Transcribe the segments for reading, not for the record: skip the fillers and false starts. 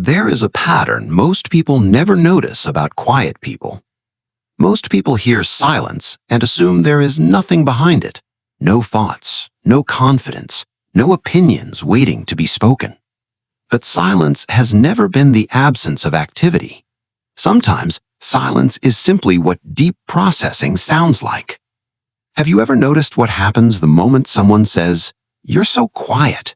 There is a pattern most people never notice about quiet people. Most people hear silence and assume there is nothing behind it. No thoughts, no confidence, no opinions waiting to be spoken. But silence has never been the absence of activity. Sometimes silence is simply what deep processing sounds like. Have you ever noticed what happens the moment someone says, "You're so quiet"?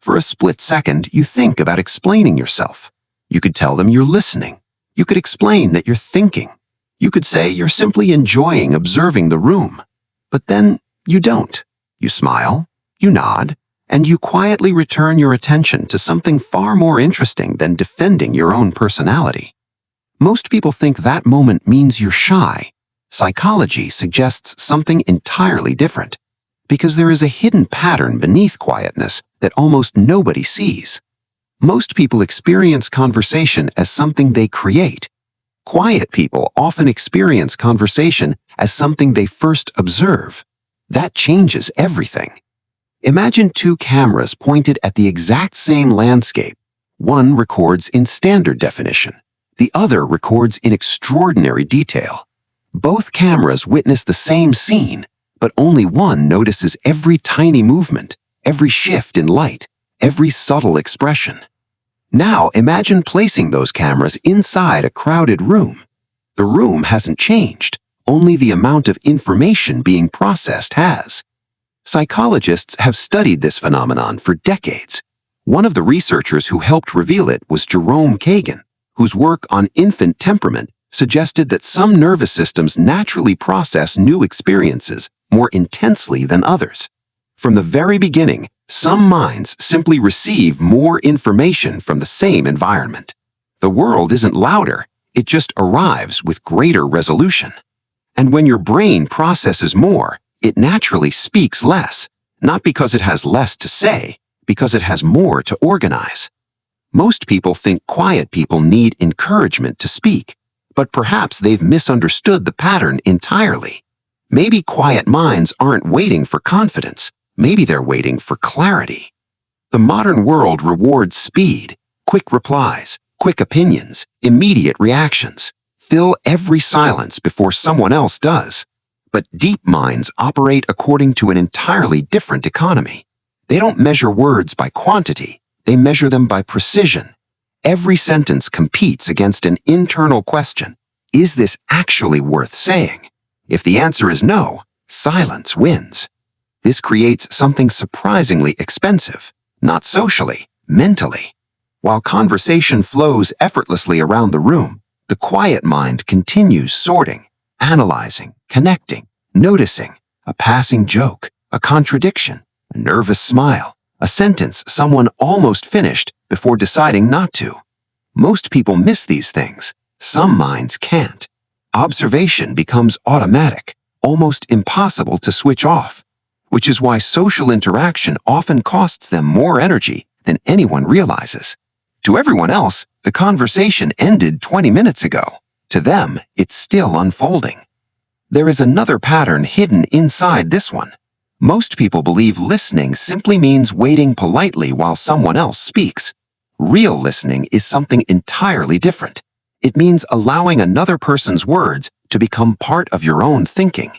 For a split second, you think about explaining yourself. You could tell them you're listening. You could explain that you're thinking. You could say you're simply enjoying observing the room. But then you don't. You smile, you nod, and you quietly return your attention to something far more interesting than defending your own personality. Most people think that moment means you're shy. Psychology suggests something entirely different, because there is a hidden pattern beneath quietness that almost nobody sees. Most people experience conversation as something they create. Quiet people often experience conversation as something they first observe. That changes everything. Imagine two cameras pointed at the exact same landscape. One records in standard definition. The other records in extraordinary detail. Both cameras witness the same scene, but only one notices every tiny movement, every shift in light, every subtle expression. Now imagine placing those cameras inside a crowded room. The room hasn't changed, only the amount of information being processed has. Psychologists have studied this phenomenon for decades. One of the researchers who helped reveal it was Jerome Kagan, whose work on infant temperament suggested that some nervous systems naturally process new experiences more intensely than others. From the very beginning, some minds simply receive more information from the same environment. The world isn't louder, it just arrives with greater resolution. And when your brain processes more, it naturally speaks less, not because it has less to say, because it has more to organize. Most people think quiet people need encouragement to speak, but perhaps they've misunderstood the pattern entirely. Maybe quiet minds aren't waiting for confidence. Maybe they're waiting for clarity. The modern world rewards speed, quick replies, quick opinions, immediate reactions. Fill every silence before someone else does. But deep minds operate according to an entirely different economy. They don't measure words by quantity, they measure them by precision. Every sentence competes against an internal question. Is this actually worth saying? If the answer is no, silence wins. This creates something surprisingly expensive, not socially, mentally. While conversation flows effortlessly around the room, the quiet mind continues sorting, analyzing, connecting, noticing, a passing joke, a contradiction, a nervous smile, a sentence someone almost finished before deciding not to. Most people miss these things. Some minds can't. Observation becomes automatic, almost impossible to switch off, which is why social interaction often costs them more energy than anyone realizes. To everyone else, the conversation ended 20 minutes ago. To them, it's still unfolding. There is another pattern hidden inside this one. Most people believe listening simply means waiting politely while someone else speaks. Real listening is something entirely different. It means allowing another person's words to become part of your own thinking.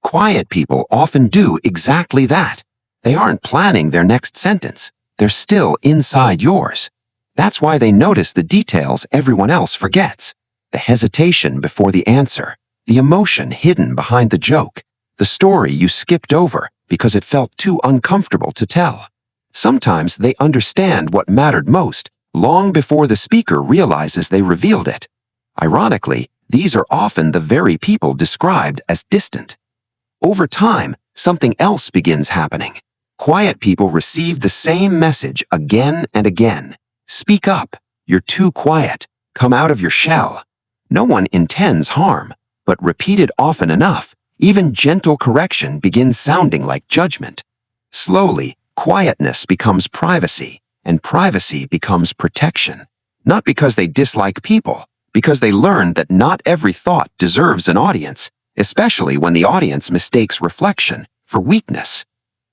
Quiet people often do exactly that. They aren't planning their next sentence. They're still inside yours. That's why they notice the details everyone else forgets. The hesitation before the answer, the emotion hidden behind the joke, the story you skipped over because it felt too uncomfortable to tell. Sometimes they understand what mattered most long before the speaker realizes they revealed it. Ironically, these are often the very people described as distant. Over time, something else begins happening. Quiet people receive the same message again and again. Speak up. You're too quiet. Come out of your shell. No one intends harm, but repeated often enough, even gentle correction begins sounding like judgment. Slowly, quietness becomes privacy, and privacy becomes protection. Not because they dislike people, because they learn that not every thought deserves an audience, especially when the audience mistakes reflection for weakness.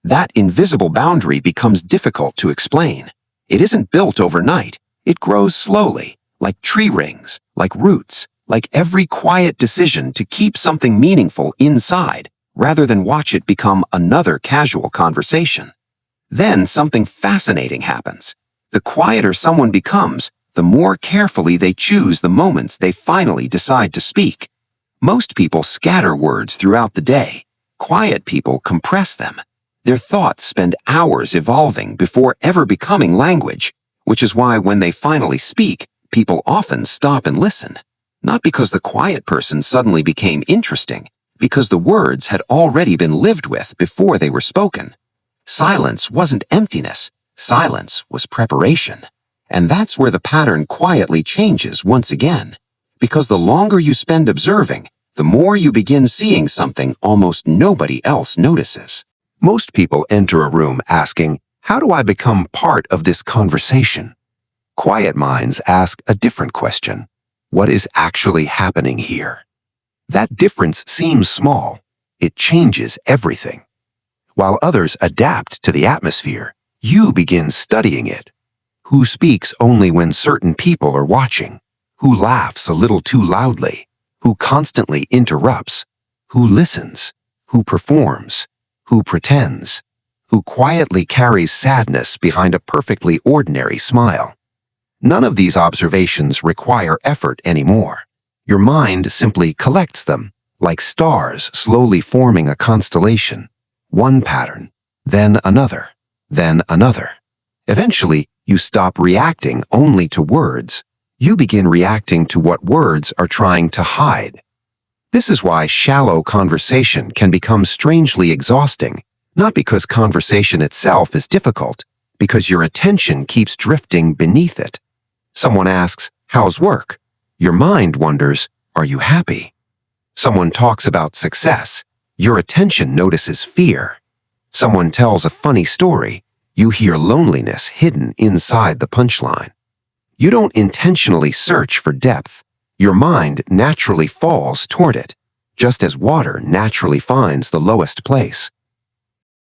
That invisible boundary becomes difficult to explain. It isn't built overnight. It grows slowly, like tree rings, like roots, like every quiet decision to keep something meaningful inside, rather than watch it become another casual conversation. Then something fascinating happens. The quieter someone becomes, the more carefully they choose the moments they finally decide to speak. Most people scatter words throughout the day. Quiet people compress them. Their thoughts spend hours evolving before ever becoming language, which is why when they finally speak, people often stop and listen. Not because the quiet person suddenly became interesting, because the words had already been lived with before they were spoken. Silence wasn't emptiness. Silence was preparation. And that's where the pattern quietly changes once again. Because the longer you spend observing, the more you begin seeing something almost nobody else notices. Most people enter a room asking, "How do I become part of this conversation?" Quiet minds ask a different question. What is actually happening here? That difference seems small. It changes everything. While others adapt to the atmosphere, you begin studying it. Who speaks only when certain people are watching? Who laughs a little too loudly? Who constantly interrupts? Who listens? Who performs? Who pretends? Who quietly carries sadness behind a perfectly ordinary smile? None of these observations require effort anymore. Your mind simply collects them, like stars slowly forming a constellation. One pattern, then another, then another. Eventually, you stop reacting only to words. You begin reacting to what words are trying to hide. This is why shallow conversation can become strangely exhausting, not because conversation itself is difficult, because your attention keeps drifting beneath it. Someone asks, "How's work?" Your mind wonders, "Are you happy?" Someone talks about success. Your attention notices fear. Someone tells a funny story. You hear loneliness hidden inside the punchline. You don't intentionally search for depth. Your mind naturally falls toward it, just as water naturally finds the lowest place.